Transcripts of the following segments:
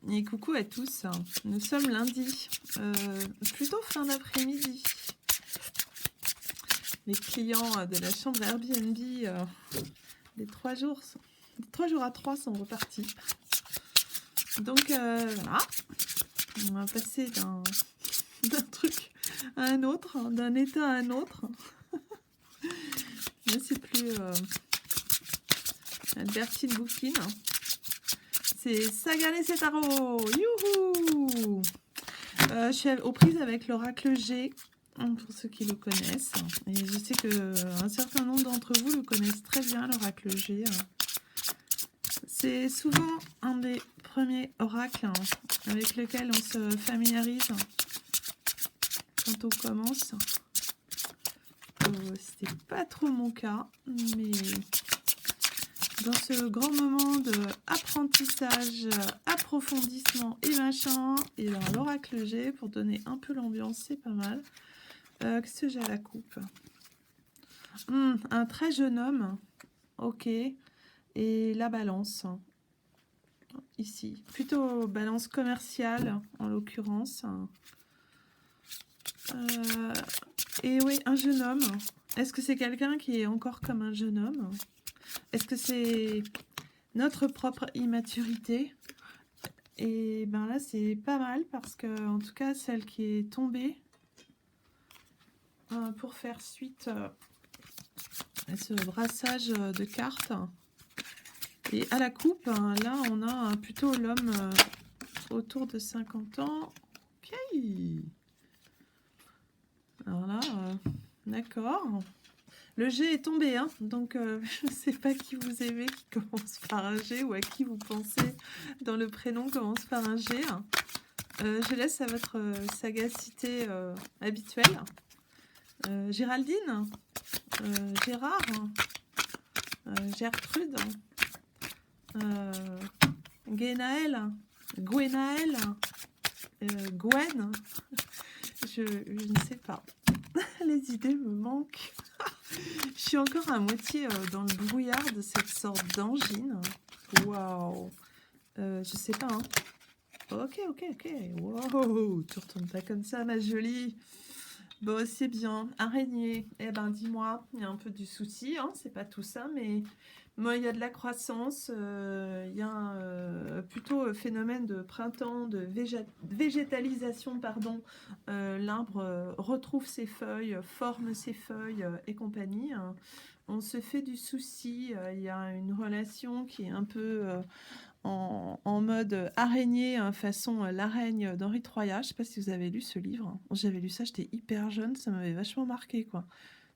Et coucou à tous, nous sommes lundi, plutôt fin d'après-midi. Les clients de la chambre Airbnb, les 3 jours à 3 sont repartis. Donc voilà, on va passer d'un truc à un autre, d'un état à un autre. Là c'est plus Albertine Boukine, c'est Sagane Setaro. Youhou. Je suis aux prises avec l'oracle G, pour ceux qui le connaissent. Et je sais qu'un certain nombre d'entre vous le connaissent très bien, l'oracle G. C'est souvent un des premiers oracles avec lesquels on se familiarise quand on commence. C'était pas trop mon cas, mais dans ce grand moment de apprentissage, approfondissement et machin, et ben, l'oracle G, pour donner un peu l'ambiance, c'est pas mal. Qu'est-ce que j'ai à la coupe? Un très jeune homme, ok, et la balance, ici, plutôt balance commerciale en l'occurrence. Et oui, un jeune homme. Est-ce que c'est quelqu'un qui est encore comme un jeune homme? Est-ce que c'est notre propre immaturité? Et ben là, c'est pas mal parce que, en tout cas, celle qui est tombée, pour faire suite à ce brassage de cartes. Et à la coupe, là, on a plutôt l'homme autour de 50 ans. Ok. Alors là, d'accord. Le G est tombé, hein, donc je ne sais pas qui vous aimez qui commence par un G ou à qui vous pensez dans le prénom commence par un G. Je laisse à votre sagacité habituelle. Géraldine, Gérard, Gertrude, Gwenaël, Gwen, je ne sais pas. Les idées me manquent. Je suis encore à moitié dans le brouillard de cette sorte d'angine. Waouh. Je sais pas, hein. Ok. Wow, tu retournes pas comme ça, ma jolie. Bon, c'est bien. Araignée. Eh ben, dis-moi, il y a un peu du souci, hein. C'est pas tout ça, mais moi, il y a de la croissance. Il y a un plutôt phénomène de printemps, de végétalisation, pardon. L'arbre retrouve ses feuilles, forme ses feuilles et compagnie. On se fait du souci. Il y a une relation qui est un peu en mode araignée, façon l'araigne d'Henri Troyat. Je ne sais pas si vous avez lu ce livre. J'avais lu ça, j'étais hyper jeune, ça m'avait vachement marqué, quoi.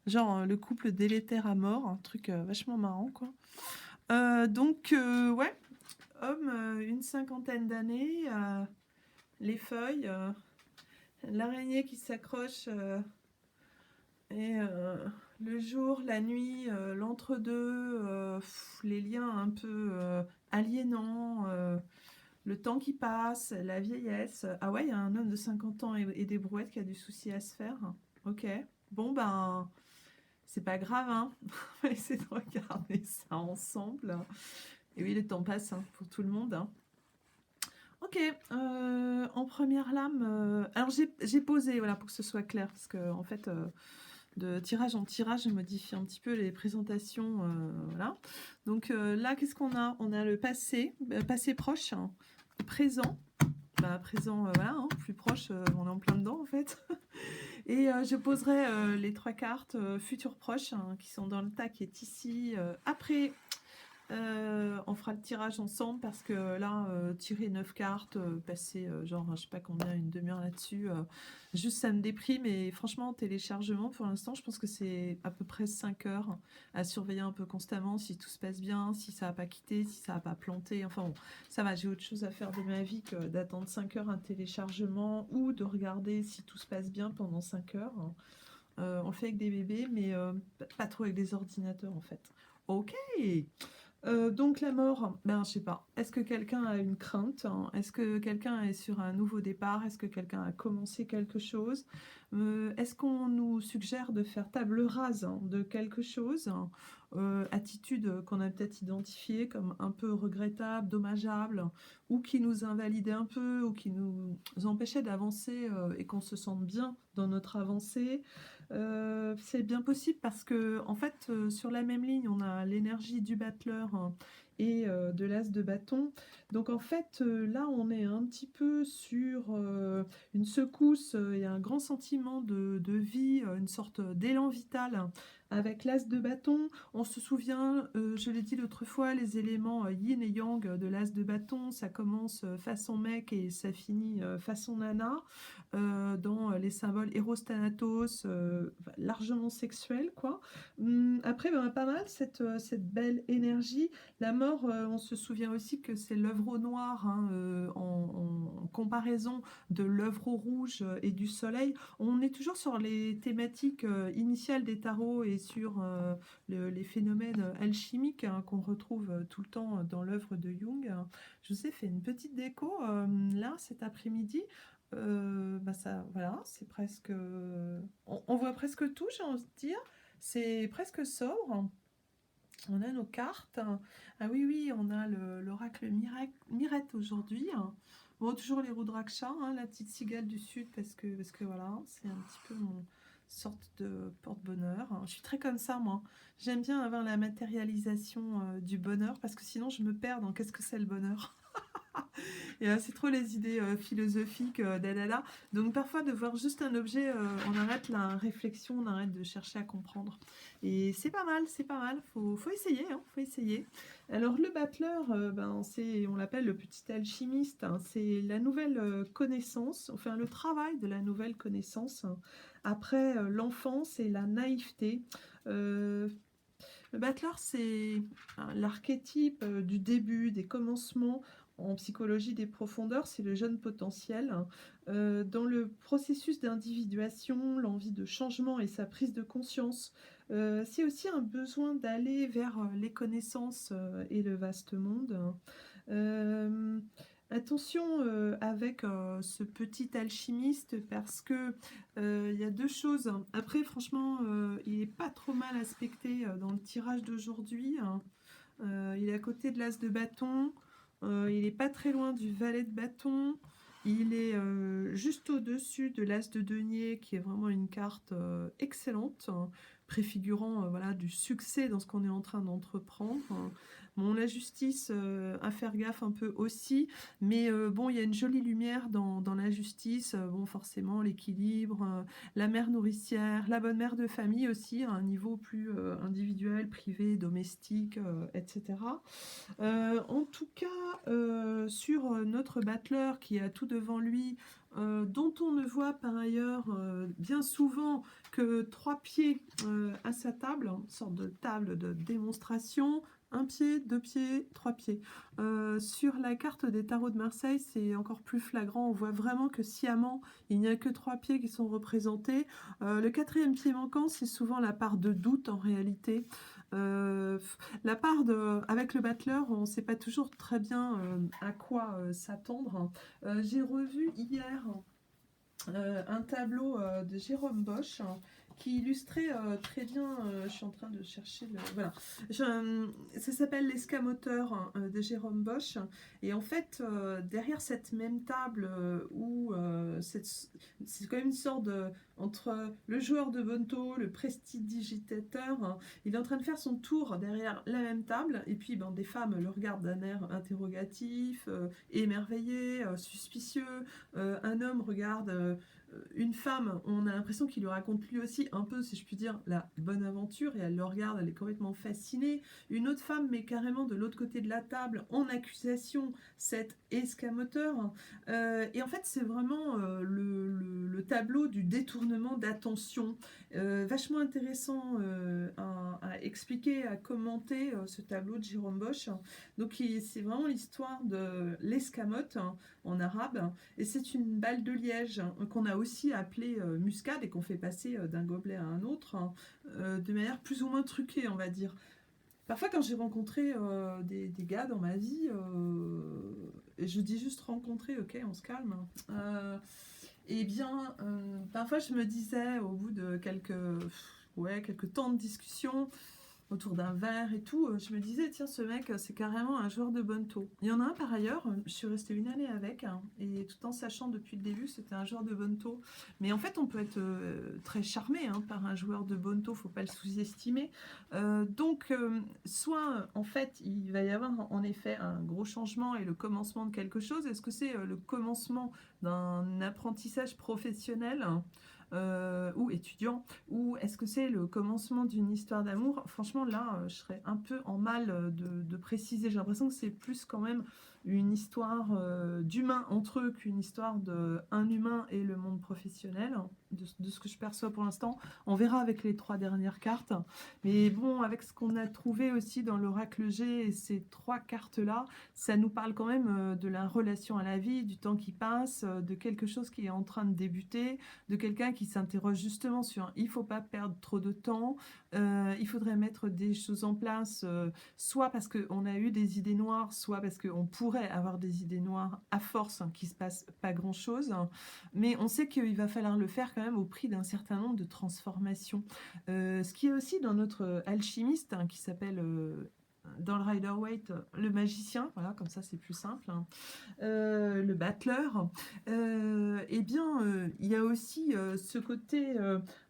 Genre le couple délétère à mort, un truc vachement marrant, quoi. Donc, ouais, homme, une cinquantaine d'années, les feuilles, l'araignée qui s'accroche, et le jour, la nuit, l'entre-deux, les liens un peu aliénants, le temps qui passe, la vieillesse. Ah ouais, il y a un homme de 50 ans et des brouettes qui a du souci à se faire. Ok, bon ben, c'est pas grave, hein. On va essayer de regarder ça ensemble. Et oui, le temps passe, hein, pour tout le monde, hein. Ok, en première lame, alors j'ai posé, voilà, pour que ce soit clair, parce que en fait, de tirage en tirage, je modifie un petit peu les présentations, voilà. Donc là, qu'est-ce qu'on a? On a le passé, passé proche, hein, présent. Bah, présent, voilà, hein, plus proche, on est en plein dedans en fait. Et je poserai les 3 cartes futures proches, hein, qui sont dans le tas qui est ici. Après, on fera le tirage ensemble parce que là, tirer 9 cartes, passer genre, je sais pas combien, une demi-heure là-dessus, juste ça me déprime. Et franchement, en téléchargement, pour l'instant, je pense que c'est à peu près 5 heures à surveiller un peu constamment si tout se passe bien, si ça n'a pas quitté, si ça n'a pas planté. Enfin bon, ça va, j'ai autre chose à faire de ma vie que d'attendre 5 heures un téléchargement ou de regarder si tout se passe bien pendant 5 heures. On le fait avec des bébés, mais pas trop avec des ordinateurs en fait. Ok. Donc la mort, ben, je sais pas. Est-ce que quelqu'un a une crainte, hein? Est-ce que quelqu'un est sur un nouveau départ? Est-ce que quelqu'un a commencé quelque chose? Est-ce qu'on nous suggère de faire table rase, hein, de quelque chose, hein? Attitude qu'on a peut-être identifiée comme un peu regrettable, dommageable, ou qui nous invalidait un peu, ou qui nous empêchait d'avancer et qu'on se sente bien dans notre avancée. C'est bien possible parce que, en fait, sur la même ligne, on a l'énergie du battleur, hein, et de l'as de bâton. Donc, en fait, là, on est un petit peu sur une secousse et un grand sentiment de vie, une sorte d'élan vital, hein, avec l'as de bâton. On se souvient, je l'ai dit l'autre fois, les éléments yin et yang de l'as de bâton, ça commence façon mec et ça finit façon nana dans les symboles Eros Thanatos, largement sexuels, quoi. Après, ben, pas mal cette belle énergie. La mort, on se souvient aussi que c'est l'œuvre au noir, hein, en comparaison de l'œuvre au rouge et du soleil. On est toujours sur les thématiques initiales des tarots et sur les phénomènes alchimiques, hein, qu'on retrouve tout le temps dans l'œuvre de Jung. Je vous ai fait une petite déco là cet après-midi. Bah ça, voilà, c'est presque. On voit presque tout, j'ai envie de dire. C'est presque sobre. On a nos cartes. Ah oui, oui, on a l'oracle Mirette aujourd'hui. Bon, toujours les Rudraksha, hein, la petite cigale du Sud, parce que voilà, c'est un petit peu mon sorte de porte-bonheur. Je suis très comme ça, moi. J'aime bien avoir la matérialisation du bonheur, parce que sinon je me perds dans qu'est-ce que c'est le bonheur. Et c'est trop les idées philosophiques, dadada. Donc parfois de voir juste un objet, on arrête la réflexion, on arrête de chercher à comprendre. Et c'est pas mal, c'est pas mal. Faut essayer, hein, faut essayer. Alors le battleur, ben, on l'appelle le petit alchimiste, hein. C'est la nouvelle connaissance, enfin le travail de la nouvelle connaissance, hein, après l'enfance et la naïveté. Euh, le battleur, c'est l'archétype du début, des commencements. En psychologie des profondeurs, c'est le jeune potentiel. Dans le processus d'individuation, l'envie de changement et sa prise de conscience, c'est aussi un besoin d'aller vers les connaissances et le vaste monde. Euh, Attention avec ce petit alchimiste parce que il y a deux choses. Après, franchement, il n'est pas trop mal aspecté dans le tirage d'aujourd'hui, hein. Il est à côté de l'as de bâton. Il n'est pas très loin du valet de bâton. Il est juste au-dessus de l'as de denier, qui est vraiment une carte excellente, hein, préfigurant voilà, du succès dans ce qu'on est en train d'entreprendre. Bon, la justice, à faire gaffe un peu aussi, mais bon, il y a une jolie lumière dans la justice. Bon, forcément, l'équilibre, la mère nourricière, la bonne mère de famille aussi, à un niveau plus individuel, privé, domestique, etc. En tout cas, sur notre battleur qui a tout devant lui, dont on ne voit par ailleurs bien souvent que 3 pieds à sa table, une sorte de table de démonstration, 1 pied, 2 pieds, 3 pieds. Sur la carte des tarots de Marseille, c'est encore plus flagrant. On voit vraiment que sciemment, il n'y a que 3 pieds qui sont représentés. Le 4e pied manquant, c'est souvent la part de doute en réalité. Euh, la part avec le battleur, on ne sait pas toujours très bien à quoi s'attendre. J'ai revu hier un tableau de Jérôme Bosch, hein, qui illustrait très bien, je suis en train de chercher voilà. Ça s'appelle l'escamoteur, hein, de Jérôme Bosch, et en fait derrière cette même table où c'est quand même une sorte entre le joueur de Bonto, le prestidigitateur, hein, il est en train de faire son tour derrière la même table, et puis ben, des femmes le regardent d'un air interrogatif, émerveillé, suspicieux. Un homme regarde une femme, on a l'impression qu'il lui raconte lui aussi un peu, si je puis dire, la bonne aventure, et elle le regarde, elle est complètement fascinée. Une autre femme met carrément de l'autre côté de la table en accusation cet escamoteur. Et en fait, c'est vraiment le tableau du détournement d'attention. Vachement intéressant à expliquer, à commenter ce tableau de Jérôme Bosch. Donc, c'est vraiment l'histoire de l'escamote, hein, en arabe, et c'est une balle de liège, hein, qu'on a aussi appelée muscade et qu'on fait passer d'un gobelet à un autre, hein, de manière plus ou moins truquée, on va dire. Parfois, quand j'ai rencontré des gars dans ma vie, et je dis juste rencontrer, ok, on se calme. Eh bien, parfois, je me disais, au bout de quelques temps de discussion, autour d'un verre et tout, je me disais, tiens, ce mec, c'est carrément un joueur de bonneto. Il y en a un par ailleurs, je suis restée une année avec, hein, et tout en sachant depuis le début, c'était un joueur de bonneto. Mais en fait, on peut être très charmé hein, par un joueur de bonneto, faut pas le sous-estimer. Soit, en fait, il va y avoir en effet un gros changement et le commencement de quelque chose. Est-ce que c'est le commencement d'un apprentissage professionnel ou étudiant, ou est-ce que c'est le commencement d'une histoire d'amour? Franchement, là, je serais un peu en mal de préciser. J'ai l'impression que c'est plus quand même une histoire d'humain entre eux qu'une histoire d'un humain et le monde professionnel, de ce que je perçois pour l'instant. On verra avec les 3 dernières cartes. Mais bon, avec ce qu'on a trouvé aussi dans l'oracle G et ces 3 cartes-là, ça nous parle quand même de la relation à la vie, du temps qui passe, de quelque chose qui est en train de débuter, de quelqu'un qui s'interroge justement sur il ne faut pas perdre trop de temps, il faudrait mettre des choses en place, soit parce qu'on a eu des idées noires, soit parce qu'on pourrait avoir des idées noires à force hein, qu'il ne se passe pas grand-chose, hein. Mais on sait qu'il va falloir le faire quand même au prix d'un certain nombre de transformations. Ce qui est aussi dans notre alchimiste hein, qui s'appelle... dans le Rider-Waite, le magicien, voilà, comme ça c'est plus simple, hein, le battleur, eh bien, il y a aussi ce côté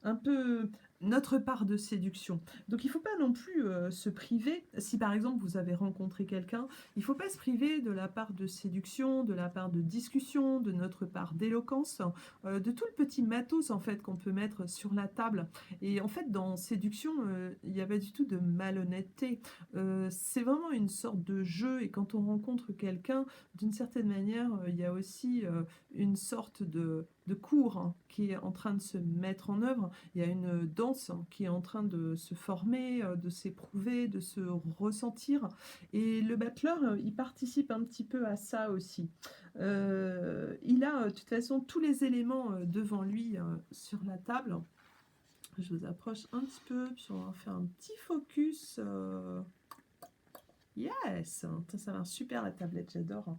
un peu notre part de séduction. Donc il ne faut pas non plus se priver, si par exemple vous avez rencontré quelqu'un, il ne faut pas se priver de la part de séduction, de la part de discussion, de notre part d'éloquence, de tout le petit matos en fait qu'on peut mettre sur la table. Et en fait dans séduction, il n'y a pas du tout de malhonnêteté. C'est vraiment une sorte de jeu et quand on rencontre quelqu'un, d'une certaine manière, il y a aussi une sorte de cours hein, qui est en train de se mettre en œuvre. Il y a une danse hein, qui est en train de se former, de s'éprouver, de se ressentir. Et le battleur, il participe un petit peu à ça aussi. Il a de toute façon tous les éléments devant lui sur la table. Je vous approche un petit peu, puis on va faire un petit focus. Yes, ça marche super la tablette, j'adore.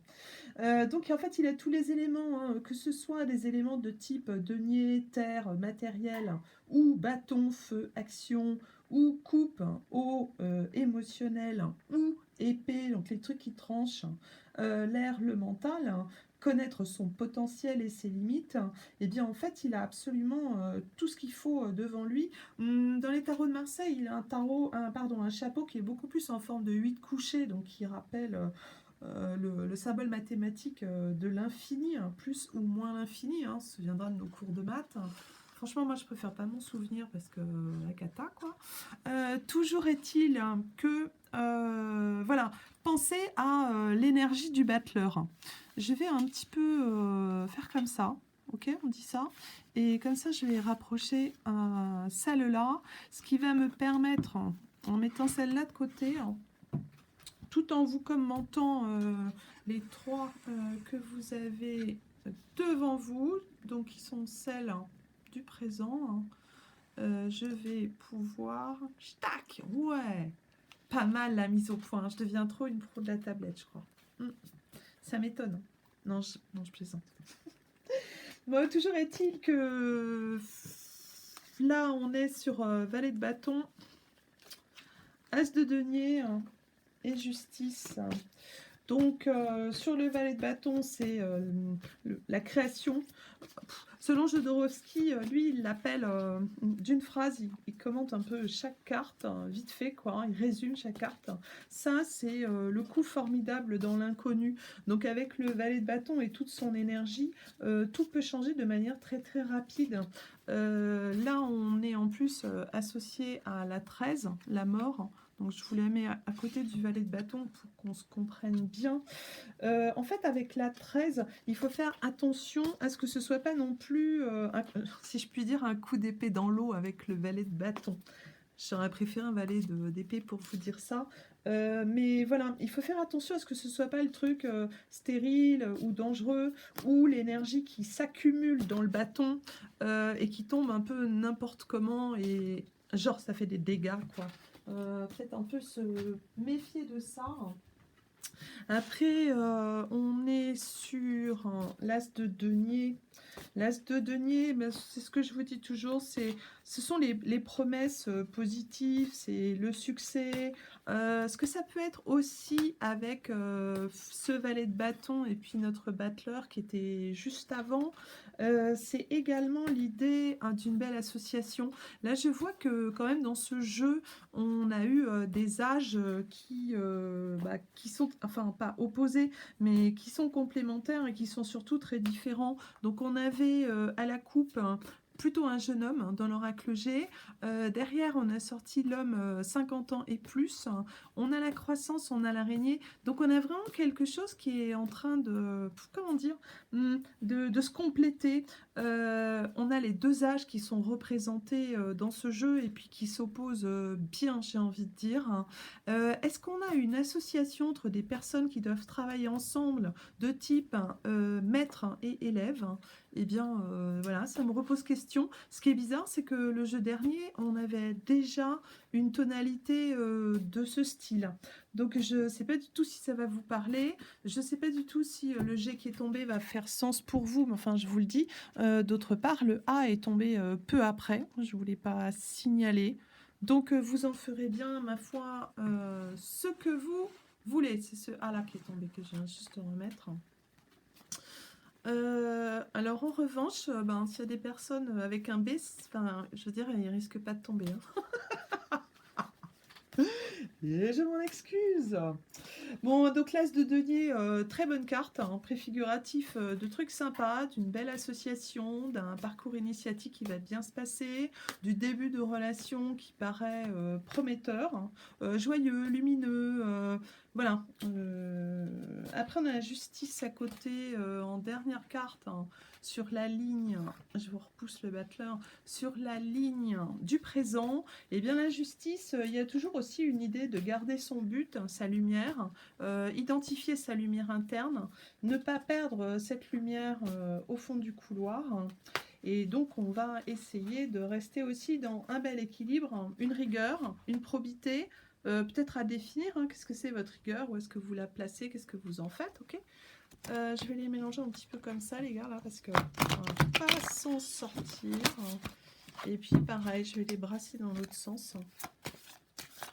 Donc en fait, il a tous les éléments, hein, que ce soit des éléments de type denier, terre, matériel, ou bâton, feu, action, ou coupe, eau, émotionnel, ou épée, donc les trucs qui tranchent, l'air, le mental, hein, connaître son potentiel et ses limites, et bien en fait, il a absolument tout ce qu'il faut devant lui. Dans les tarots de Marseille, il a un chapeau qui est beaucoup plus en forme de 8 couchés, donc qui rappelle le symbole mathématique de l'infini, hein, plus ou moins l'infini, hein, ça viendra de nos cours de maths. Franchement, moi, je préfère pas m'en souvenir parce que la cata, quoi. Toujours est-il que, voilà, pensez à l'énergie du battleur. Je vais un petit peu faire comme ça. Ok, on dit ça. Et comme ça, je vais rapprocher celle-là, ce qui va me permettre, en mettant celle-là de côté, tout en vous commentant les 3 que vous avez devant vous, donc qui sont celles du présent, hein. Je vais pouvoir... Tac, ouais, pas mal la mise au point. Je deviens trop une pro de la tablette, je crois. Ça m'étonne. Non, je plaisante. Bon, toujours est-il que là, on est sur valet de bâton, as de denier et justice. Donc, sur le valet de bâton, c'est la création. Selon Jodorowsky, lui, il l'appelle d'une phrase, il commente un peu chaque carte, hein, vite fait, quoi, hein, il résume chaque carte. Ça, c'est le coup formidable dans l'inconnu. Donc, avec le valet de bâton et toute son énergie, tout peut changer de manière très, très rapide. Là, on est en plus associé à la 13, la mort. Donc je vous la mets à côté du valet de bâton pour qu'on se comprenne bien. En fait, avec la 13, il faut faire attention à ce que ce ne soit pas non plus, si je puis dire, un coup d'épée dans l'eau avec le valet de bâton. J'aurais préféré un valet d'épée pour vous dire ça. Mais voilà, il faut faire attention à ce que ce ne soit pas le truc stérile ou dangereux, ou l'énergie qui s'accumule dans le bâton et qui tombe un peu n'importe comment et genre ça fait des dégâts, quoi. peut-être un peu se méfier de ça. Après, on est sur l'as de denier. L'as de denier, ben, c'est ce que je vous dis toujours, ce sont les promesses positives, c'est le succès. Ce que ça peut être aussi avec ce valet de bâton et puis notre battleur qui était juste avant, c'est également l'idée d'une belle association. Là, je vois que quand même dans ce jeu, on a eu des âges qui sont, enfin pas opposés, mais qui sont complémentaires et qui sont surtout très différents. Donc on avait à la coupe plutôt un jeune homme dans l'oracle G. Derrière, on a sorti l'homme 50 ans et plus. On a la croissance, on a l'araignée. Donc on a vraiment quelque chose qui est en train de, comment dire, de se compléter. On a les deux âges qui sont représentés dans ce jeu et puis qui s'opposent bien, j'ai envie de dire. Est-ce qu'on a une association entre des personnes qui doivent travailler ensemble de type maître et élève? Eh bien, voilà, ça me repose question. Ce qui est bizarre, c'est que le jeu dernier, on avait déjà une tonalité de ce style. Donc, je ne sais pas du tout si ça va vous parler. Je ne sais pas du tout si le jet qui est tombé va faire sens pour vous, mais enfin, je vous le dis. D'autre part, le A est tombé peu après. Je ne voulais pas signaler. Donc, vous en ferez bien, ma foi, ce que vous voulez. C'est ce A là qui est tombé que je viens juste de remettre. Alors en revanche, ben, s'il y a des personnes avec un B, enfin, je veux dire, ils risquent pas de tomber. Hein. Et je m'en excuse. Bon, donc l'As de denier, très bonne carte, hein, préfiguratif de trucs sympas, d'une belle association, d'un parcours initiatique qui va bien se passer, du début de relation qui paraît prometteur, hein, joyeux, lumineux, voilà. Après, on a la justice à côté, en dernière carte, hein, sur la ligne, je vous repousse le battleur, sur la ligne du présent. Et bien la justice, il y a toujours aussi une idée de garder son but, sa lumière, identifier sa lumière interne, ne pas perdre cette lumière au fond du couloir. Et donc, on va essayer de rester aussi dans un bel équilibre, une rigueur, une probité, peut-être à définir. Hein, qu'est-ce que c'est votre rigueur? Où est-ce que vous la placez? Qu'est-ce que vous en faites? Ok. Je vais les mélanger un petit peu comme ça, les gars, là, parce que on va pas s'en sortir. Et puis, pareil, je vais les brasser dans l'autre sens.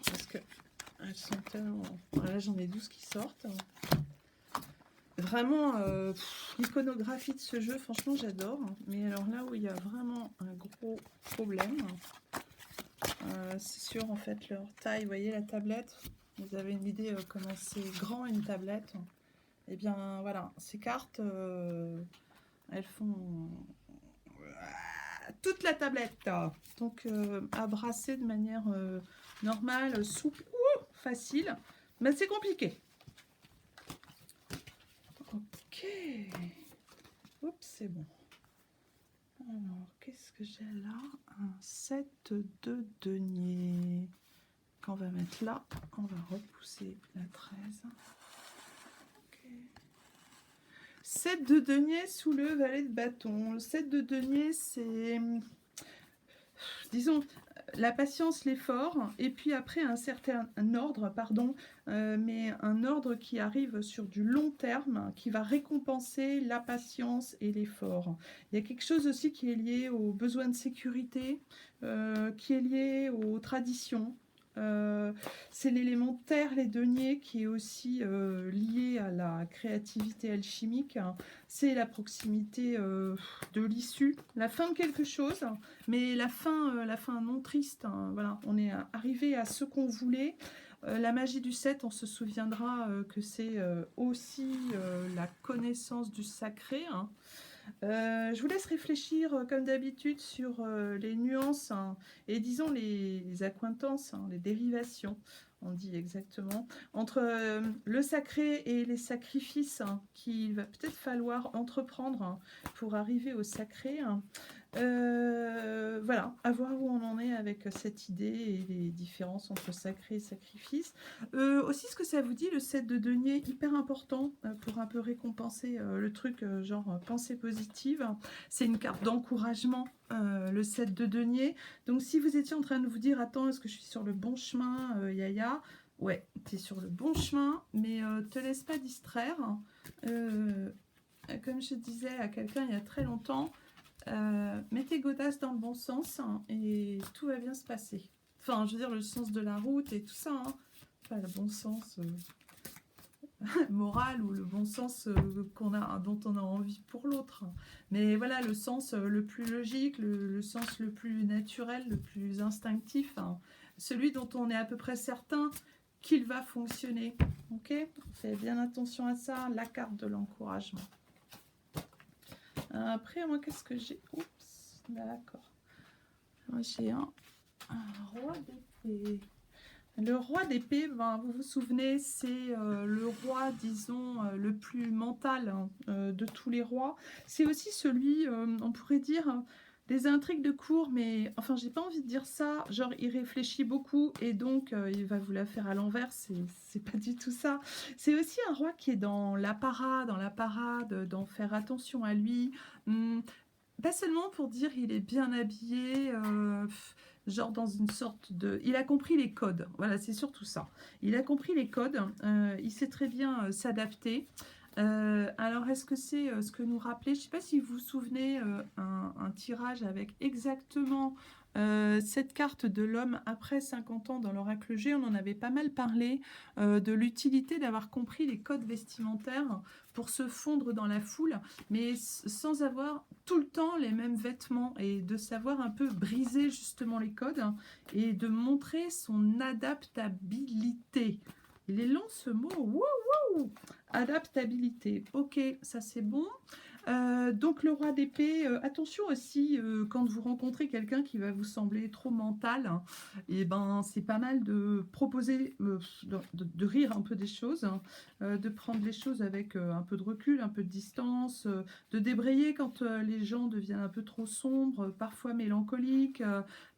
Parce que elles sont tellement... Là, j'en ai 12 qui sortent. Vraiment, l'iconographie de ce jeu, franchement, j'adore. Mais alors là où il y a vraiment un gros problème, c'est sur, en fait, leur taille. Vous voyez la tablette? Vous avez une idée comment c'est grand une tablette? Eh bien, voilà, ces cartes, elles font toute la tablette. Donc, à brasser de manière normale, souple, facile. Mais c'est compliqué. Ok. Oups, c'est bon. Alors, qu'est-ce que j'ai là? Un 7 de denier. Qu'on va mettre là. On va repousser la 13. 7 de denier sous le valet de bâton. Le 7 de denier, c'est, disons, la patience, l'effort, et puis après un certain ordre, pardon, mais un ordre qui arrive sur du long terme, qui va récompenser la patience et l'effort. Il y a quelque chose aussi qui est lié aux besoins de sécurité, qui est lié aux traditions. C'est l'élément terre, les deniers, qui est aussi lié à la créativité alchimique. C'est la proximité de l'issue, la fin de quelque chose, mais la fin non triste. Hein, voilà, on est arrivé à ce qu'on voulait. La magie du 7, on se souviendra que c'est aussi la connaissance du sacré. Hein. Je vous laisse réfléchir comme d'habitude sur les nuances, hein, et disons les accointances, hein, les dérivations, on dit exactement, entre le sacré et les sacrifices, hein, qu'il va peut-être falloir entreprendre, hein, pour arriver au sacré. Hein. Voilà, à voir où on en est avec cette idée et les différences entre sacré et sacrifice. Aussi, ce que ça vous dit, le 7 de denier, hyper important pour un peu récompenser le truc, genre pensée positive. C'est une carte d'encouragement, le 7 de denier. Donc, si vous étiez en train de vous dire, attends, est-ce que je suis sur le bon chemin, Yaya? Ouais, tu es sur le bon chemin, mais te laisse pas distraire. Comme je disais à quelqu'un il y a très longtemps, mets tes godasses dans le bon sens hein, et tout va bien se passer. Enfin, je veux dire, le sens de la route et tout ça, hein. Pas le bon sens moral ou le bon sens dont on a envie pour l'autre. Mais voilà, le sens le plus logique, le sens le plus naturel, le plus instinctif, hein, celui dont on est à peu près certain qu'il va fonctionner. Ok, faites bien attention à ça, la carte de l'encouragement. Après, moi, qu'est-ce que j'ai? Oups, d'accord. Moi, j'ai un roi d'épée. Le roi d'épée, ben, vous vous souvenez, c'est le roi, disons, le plus mental hein, de tous les rois. C'est aussi celui, on pourrait dire, des intrigues de cour, mais enfin, j'ai pas envie de dire ça. Genre, il réfléchit beaucoup et donc il va vous la faire à l'envers. C'est pas du tout ça. C'est aussi un roi qui est dans la parade, d'en faire attention à lui. Pas seulement pour dire il est bien habillé, genre dans une sorte de... Il a compris les codes, voilà, c'est surtout ça. Il a compris les codes, il sait très bien s'adapter. Alors, est-ce que c'est ce que nous rappelait, je ne sais pas si vous vous souvenez, un tirage avec exactement cette carte de l'homme après 50 ans dans l'oracle G, on en avait pas mal parlé, de l'utilité d'avoir compris les codes vestimentaires pour se fondre dans la foule, mais sans avoir tout le temps les mêmes vêtements et de savoir un peu briser justement les codes hein, et de montrer son adaptabilité. Il est long ce mot, wouhou! Adaptabilité, ok, ça c'est bon. Donc le roi d'épée, attention aussi quand vous rencontrez quelqu'un qui va vous sembler trop mental, hein, et ben c'est pas mal de proposer de rire un peu des choses, hein, de prendre les choses avec un peu de recul, un peu de distance, de débrayer quand les gens deviennent un peu trop sombres, parfois mélancoliques,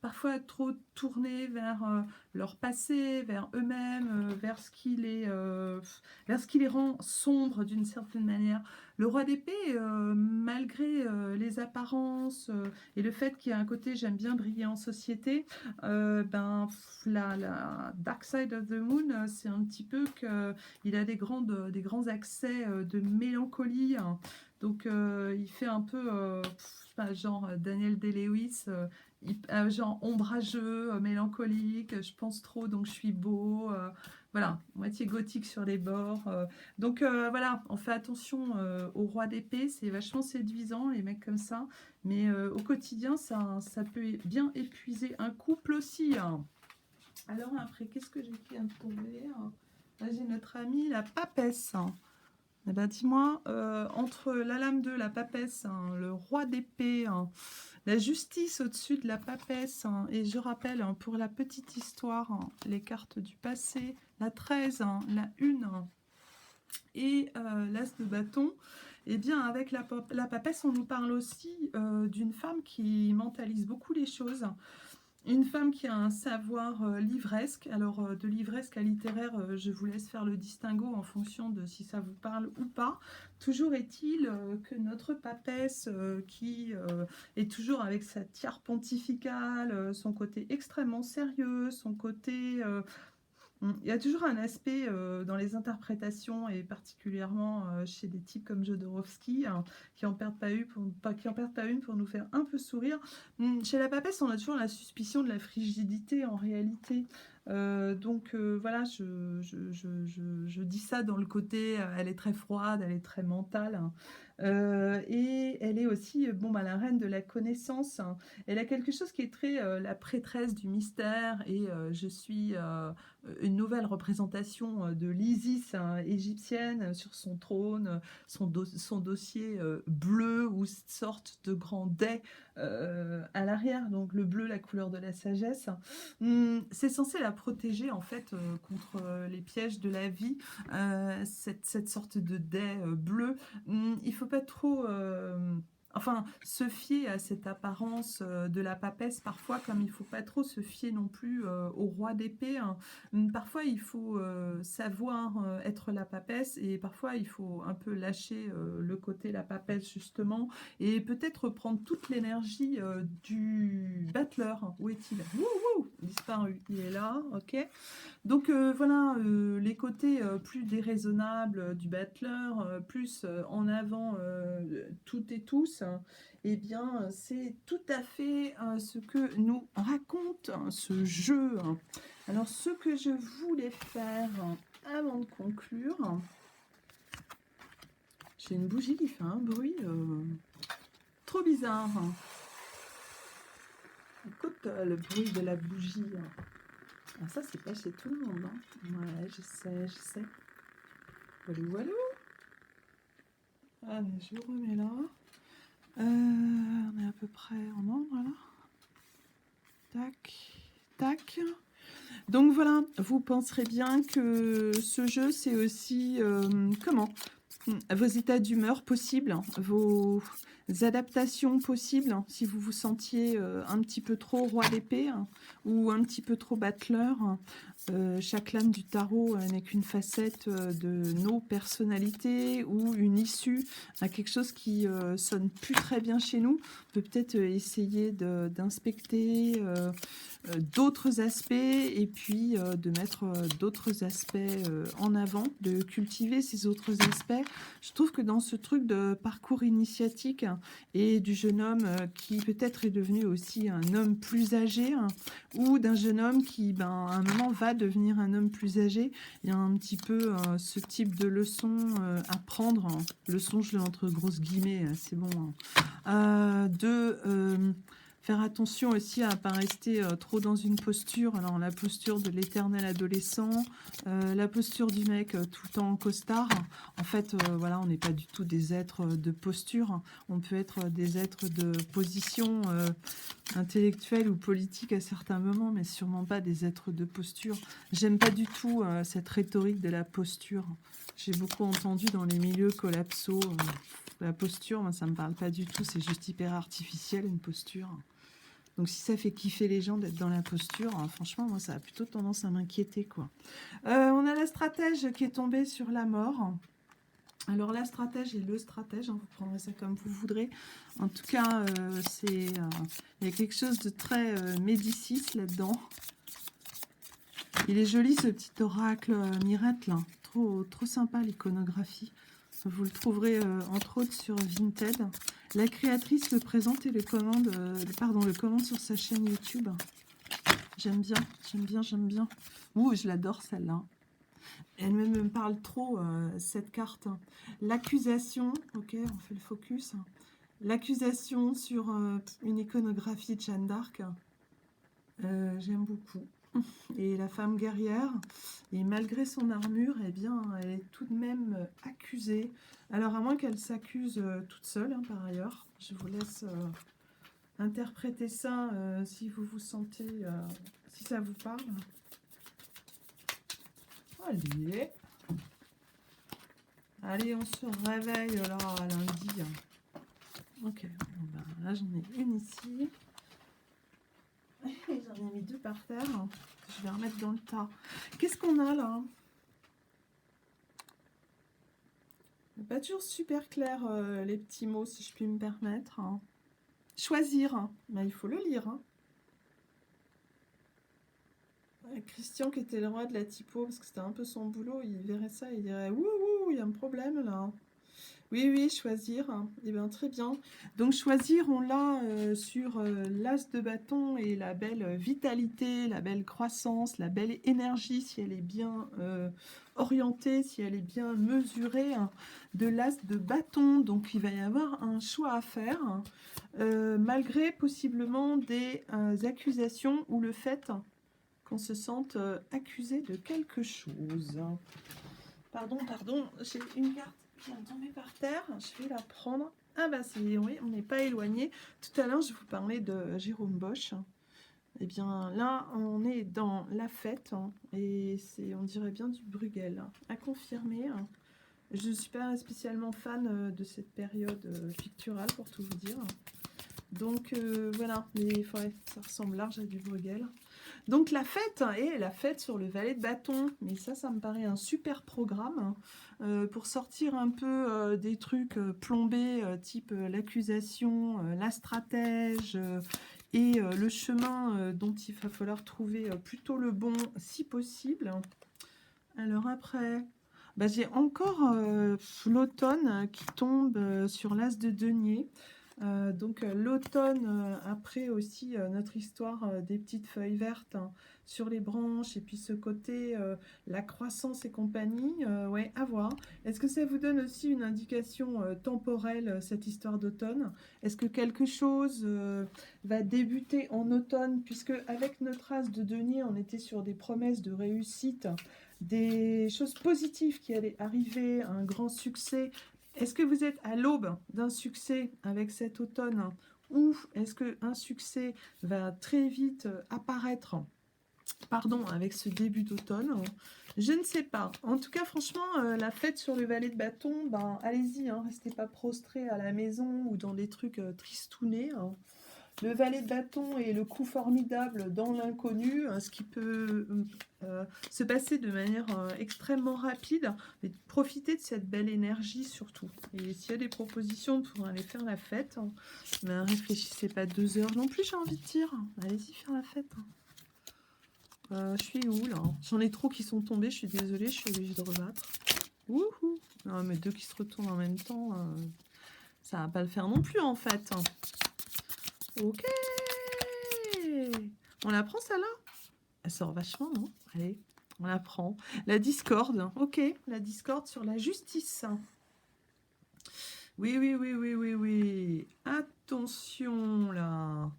parfois trop tournés vers leur passé, vers eux-mêmes, vers ce qui les rend sombres d'une certaine manière. Le roi d'épée, malgré les apparences et le fait qu'il y a un côté j'aime bien briller en société, ben, la dark side of the moon, c'est un petit peu qu'il a des grands accès de mélancolie. Hein. Donc il fait un peu genre Daniel Day-Lewis, genre ombrageux, mélancolique, je pense trop donc je suis beau. Voilà, moitié gothique sur les bords. Donc voilà, on fait attention au roi d'épée, c'est vachement séduisant les mecs comme ça, mais au quotidien ça peut bien épuiser un couple aussi. Hein. Alors après, qu'est-ce que j'ai qui vient de tomber hein. Là j'ai notre amie la papesse. Hein. Eh ben, dis-moi, entre la lame 2, la papesse, hein, le roi d'épée, hein, la justice au-dessus de la papesse, hein, et je rappelle, hein, pour la petite histoire, hein, les cartes du passé, la 13, hein, la 1 hein, et l'as de bâton, et bien avec la papesse, on nous parle aussi d'une femme qui mentalise beaucoup les choses. Une femme qui a un savoir livresque, alors de livresque à littéraire, je vous laisse faire le distinguo en fonction de si ça vous parle ou pas. Toujours est-il que notre papesse qui est toujours avec sa tiare pontificale, son côté extrêmement sérieux, son côté... il y a toujours un aspect dans les interprétations et particulièrement chez des types comme Jodorowsky hein, qui en perdent pas une pour nous faire un peu sourire. Chez la papesse, on a toujours la suspicion de la frigidité en réalité. Donc voilà, je dis ça dans le côté, elle est très froide, elle est très mentale. Hein. Et elle est aussi bon, bah, la reine de la connaissance. Hein. Elle a quelque chose qui est très la prêtresse du mystère et je suis une nouvelle représentation de l'Isis hein, égyptienne sur son trône, son dossier bleu ou sorte de grand dais à l'arrière, donc le bleu, la couleur de la sagesse. C'est censé la protéger en fait contre les pièges de la vie, cette sorte de dais bleu. Il faut pas trop enfin, se fier à cette apparence de la papesse parfois, comme il faut pas trop se fier non plus au roi d'épée, hein. Parfois, il faut savoir être la papesse et parfois, il faut un peu lâcher le côté la papesse, justement, et peut-être prendre toute l'énergie du battleur. Où est-il? Wouhou, disparu. Il est là, ok. Donc voilà, les côtés plus déraisonnables du battleur, plus en avant toutes et tous, hein, eh bien c'est tout à fait ce que nous raconte ce jeu. Alors ce que je voulais faire avant de conclure, j'ai une bougie qui fait un bruit trop bizarre. Écoute le bruit de la bougie. Ah, ça, c'est pas chez tout le monde. Hein. Ouais, je sais, je sais. Walou, walou. Allez, je le remets là. On est à peu près en ordre, là. Tac, tac. Donc voilà, vous penserez bien que ce jeu, c'est aussi, comment? Vos états d'humeur possibles, vos adaptations possibles, si vous vous sentiez un petit peu trop roi d'épée ou un petit peu trop battleur. Chaque lame du tarot n'est qu'une facette de nos personnalités ou une issue à quelque chose qui sonne plus très bien chez nous. On peut peut-être essayer d'inspecter d'autres aspects et puis de mettre d'autres aspects en avant, de cultiver ces autres aspects. Je trouve que dans ce truc de parcours initiatique et du jeune homme qui peut-être est devenu aussi un homme plus âgé ou d'un jeune homme qui, à un moment, va devenir un homme plus âgé, il y a un petit peu ce type de leçon à prendre. Leçon, je l'ai entre grosses guillemets, c'est bon. Faire attention aussi à ne pas rester trop dans une posture. Alors, la posture de l'éternel adolescent, la posture du mec tout en costard. En fait, voilà, on n'est pas du tout des êtres de posture. On peut être des êtres de position intellectuelle ou politique à certains moments, mais sûrement pas des êtres de posture. J'aime pas du tout cette rhétorique de la posture. J'ai beaucoup entendu dans les milieux collapsaux. La posture, moi, ça me parle pas du tout. C'est juste hyper artificiel, une posture. Donc si ça fait kiffer les gens d'être dans la posture, franchement, moi, ça a plutôt tendance à m'inquiéter, quoi. On a la stratège qui est tombée sur la mort. Alors la stratège et le stratège, vous prendrez ça comme vous voudrez. En tout cas, il y a quelque chose de très Médicis là-dedans. Il est joli ce petit oracle mirette là. Trop sympa l'iconographie. Vous le trouverez entre autres sur Vinted. La créatrice le présente et le commande sur sa chaîne YouTube. J'aime bien, j'aime bien, j'aime bien. Ouh, je l'adore celle-là. Elle me parle trop, cette carte. L'accusation, ok, on fait le focus. L'accusation sur une iconographie de Jeanne d'Arc. J'aime beaucoup. Et la femme guerrière, et malgré son armure, eh bien, elle est tout de même accusée. Alors, à moins qu'elle s'accuse toute seule, par ailleurs. Je vous laisse interpréter ça si vous vous sentez, si ça vous parle. Allez. Allez, on se réveille là, lundi. Ok, bon, là j'en ai une ici. J'en ai mis deux par terre. Je vais remettre dans le tas. Qu'est-ce qu'on a là? Pas toujours super clair les petits mots, si je puis me permettre. Choisir, mais il faut le lire. Christian, qui était le roi de la typo, parce que c'était un peu son boulot, il verrait ça, il dirait ouh, il y a un problème là. Oui, choisir. Eh bien, très bien. Donc, choisir, on l'a sur l'as de bâton et la belle vitalité, la belle croissance, la belle énergie, si elle est bien orientée, si elle est bien mesurée, de l'as de bâton. Donc, il va y avoir un choix à faire, malgré possiblement des accusations ou le fait qu'on se sente accusé de quelque chose. Pardon, j'ai une carte qui vient de tomber par terre. Je vais la prendre. Ah bah oui, on n'est pas éloigné. Tout à l'heure, je vous parlais de Jérôme Bosch. Eh bien, là, on est dans la fête. Et on dirait bien du Bruegel. À confirmer. Je ne suis pas spécialement fan de cette période picturale, pour tout vous dire. Donc voilà, mais il faudrait que ça ressemble large à du Bruegel. Donc la fête, et la fête sur le valet de bâton. Mais ça me paraît un super programme pour sortir un peu des trucs plombés, type l'accusation, la stratège et le chemin dont il va falloir trouver plutôt le bon, si possible. Alors après, bah, j'ai encore l'automne qui tombe sur l'as de denier. Donc l'automne, après aussi notre histoire des petites feuilles vertes hein, sur les branches, et puis ce côté, la croissance et compagnie, ouais, à voir. Est-ce que ça vous donne aussi une indication temporelle, cette histoire d'automne? Est-ce que quelque chose va débuter en automne, puisque avec notre as de denier, on était sur des promesses de réussite, des choses positives qui allaient arriver, un grand succès. Est-ce que vous êtes à l'aube d'un succès avec cet automne, ou est-ce qu'un succès va très vite apparaître, pardon, avec ce début d'automne? Je ne sais pas. En tout cas, franchement, la fête sur le valet de bâton, ben, allez-y, hein, restez pas prostrés à la maison ou dans des trucs tristounés. Hein. Le valet de bâton est le coup formidable dans l'inconnu, ce qui peut se passer de manière extrêmement rapide, mais profitez de cette belle énergie surtout. Et s'il y a des propositions pour aller faire la fête, hein, ben réfléchissez pas 2 heures non plus, j'ai envie de dire. Allez-y faire la fête. Je suis où là? J'en ai trop qui sont tombés, je suis désolée, je suis obligée de rebattre. Wouhou! Non, mais 2 qui se retournent en même temps, ça va pas le faire non plus en fait. Ok. On la prend celle-là? Elle sort vachement, non? Allez, on la prend. La discorde. Ok, la discorde sur la justice. Oui, oui, oui, oui, oui, oui. Attention, là.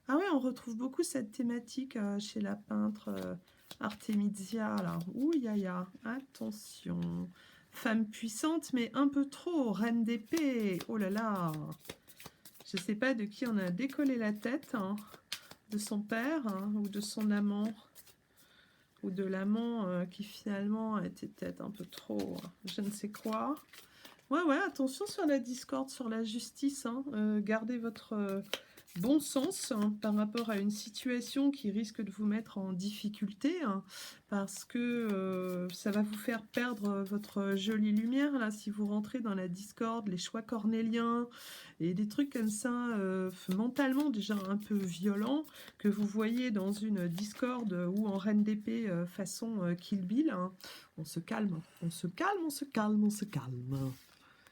Ah oui, on retrouve beaucoup cette thématique chez la peintre Artemisia, là. Ouh, ya. Attention. Femme puissante, mais un peu trop. Reine d'épée. Oh là là. Je ne sais pas de qui on a décollé la tête, hein, de son père hein, ou de son amant, ou de l'amant qui finalement était peut-être un peu trop, je ne sais quoi. Ouais, attention sur la discorde, sur la justice, hein, gardez votre bon sens hein, par rapport à une situation qui risque de vous mettre en difficulté, hein, parce que ça va vous faire perdre votre jolie lumière, là, si vous rentrez dans la discorde, les choix cornéliens, et des trucs comme ça, mentalement déjà un peu violents, que vous voyez dans une discorde ou en reine d'épée façon Kill Bill. Hein. On se calme, on se calme, on se calme, on se calme.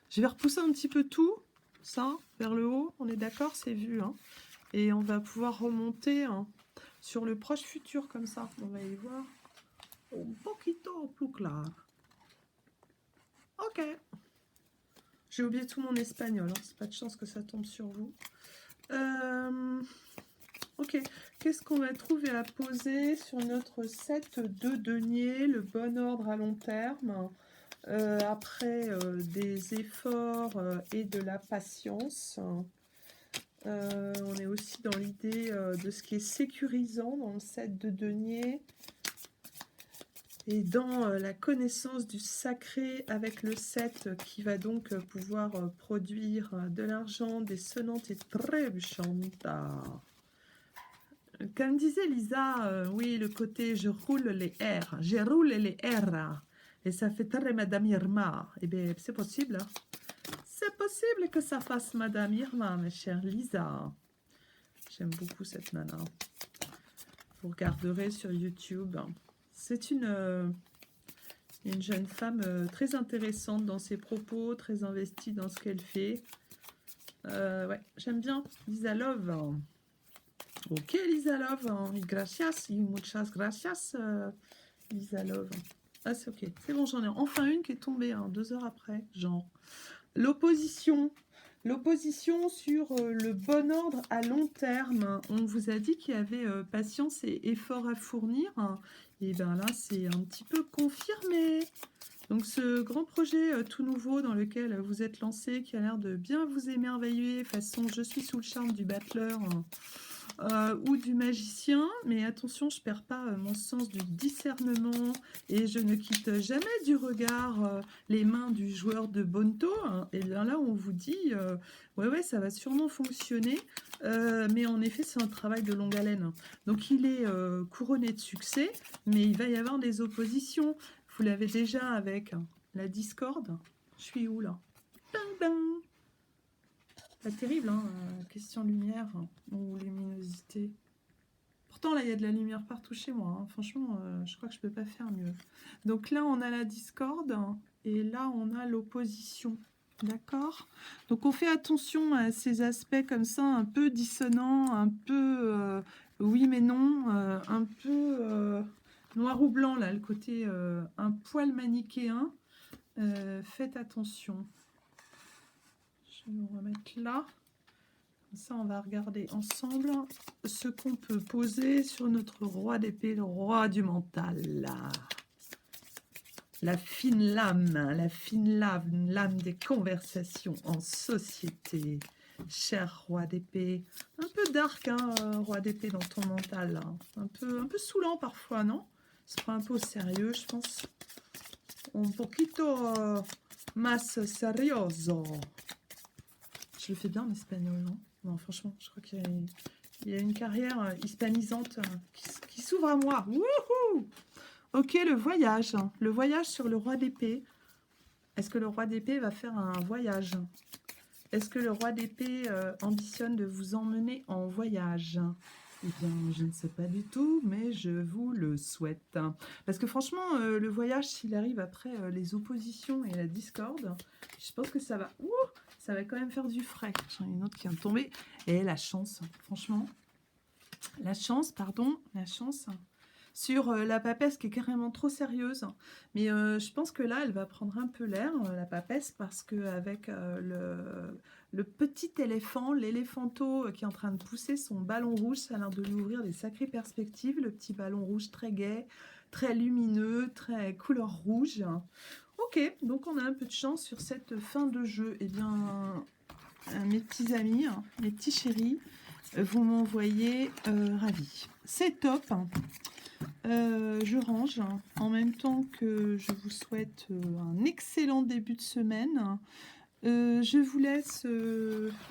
Je vais repousser un petit peu tout, ça, vers le haut, on est d'accord, c'est vu. Hein. Et on va pouvoir remonter hein, sur le proche futur, comme ça. On va y voir un poquito plus clair. Ok. J'ai oublié tout mon espagnol, hein. C'est pas de chance que ça tombe sur vous. Ok, qu'est-ce qu'on va trouver à poser sur notre set de denier, le bon ordre à long terme, après des efforts et de la patience. On est aussi dans l'idée de ce qui est sécurisant dans le set de denier. Et dans la connaissance du sacré avec le 7 qui va donc pouvoir produire de l'argent, des sonnantes et trébuchantes. Comme disait Lisa, oui, le côté je roule les R, je roule les R, et ça fait très Madame Irma. Eh bien, c'est possible. Hein? C'est possible que ça fasse Madame Irma, mes chères Lisa. J'aime beaucoup cette nana. Vous regarderez sur YouTube. C'est une jeune femme très intéressante dans ses propos, très investie dans ce qu'elle fait. Ouais, j'aime bien Lisa Love. Ok, Lisa Love. Gracias, muchas gracias, Lisa Love. Ah, c'est ok. C'est bon, j'en ai enfin une qui est tombée 2 heures après. Genre, l'opposition. L'opposition sur le bon ordre à long terme. On vous a dit qu'il y avait patience et effort à fournir. Et bien là, c'est un petit peu confirmé. Donc ce grand projet tout nouveau dans lequel vous êtes lancé, qui a l'air de bien vous émerveiller, façon je suis sous le charme du battleur ou du magicien, mais attention, je perds pas mon sens du discernement et je ne quitte jamais du regard les mains du joueur de Bonto, hein. Et bien là, on vous dit, ouais, ça va sûrement fonctionner, mais en effet, c'est un travail de longue haleine, hein. Donc il est couronné de succès, mais il va y avoir des oppositions. Vous l'avez déjà avec la discorde. Je suis où là? Ding, ding. Pas terrible, hein, question lumière ou luminosité. Pourtant, là, il y a de la lumière partout chez moi, hein. Franchement, je crois que je peux pas faire mieux. Donc là, on a la discorde et là, on a l'opposition. D'accord? Donc, on fait attention à ces aspects comme ça, un peu dissonants, un peu oui mais non, un peu noir ou blanc, là, le côté un poil manichéen. Faites attention. Je vais vous remettre là. Comme ça, on va regarder ensemble ce qu'on peut poser sur notre roi d'épée, le roi du mental. Là. La fine lame, lame des conversations en société. Cher roi d'épée. Un peu dark, hein, roi d'épée dans ton mental. Là. Un peu saoulant parfois, non? C'est pas un peu au sérieux, je pense. Un poquito más serioso. Je le fais bien en espagnol, non? Non, franchement, je crois qu'il y a une carrière hispanisante qui s'ouvre à moi. Wouhou! Ok, le voyage. Le voyage sur le roi d'épée. Est-ce que le roi d'épée va faire un voyage? Est-ce que le roi d'épée ambitionne de vous emmener en voyage? Eh bien, je ne sais pas du tout, mais je vous le souhaite. Parce que franchement, le voyage, s'il arrive après les oppositions et la discorde, je pense que ça va... ça va quand même faire du frais. J'en ai une autre qui vient de tomber. Et la chance, franchement. La chance sur la papesse qui est carrément trop sérieuse. Mais je pense que là, elle va prendre un peu l'air, la papesse, parce qu'avec le petit éléphant, l'éléphanto qui est en train de pousser son ballon rouge, ça a l'air de lui ouvrir des sacrées perspectives. Le petit ballon rouge très gai, très lumineux, très couleur rouge. Ok, donc on a un peu de chance sur cette fin de jeu. Eh bien, mes petits amis, mes petits chéris, vous m'envoyez ravis. C'est top. Je range en même temps que je vous souhaite un excellent début de semaine. Je vous laisse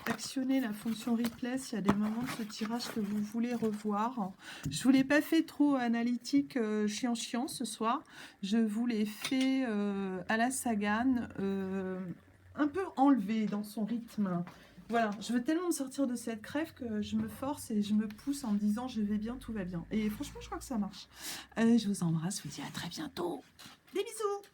actionner la fonction replay s'il y a des moments de ce tirage que vous voulez revoir. Je ne vous l'ai pas fait trop analytique, chiant ce soir. Je vous l'ai fait à la Sagan, un peu enlevé dans son rythme. Voilà, je veux tellement me sortir de cette crève que je me force et je me pousse en me disant je vais bien, tout va bien. Et franchement, je crois que ça marche. Je vous embrasse, je vous dis à très bientôt. Des bisous!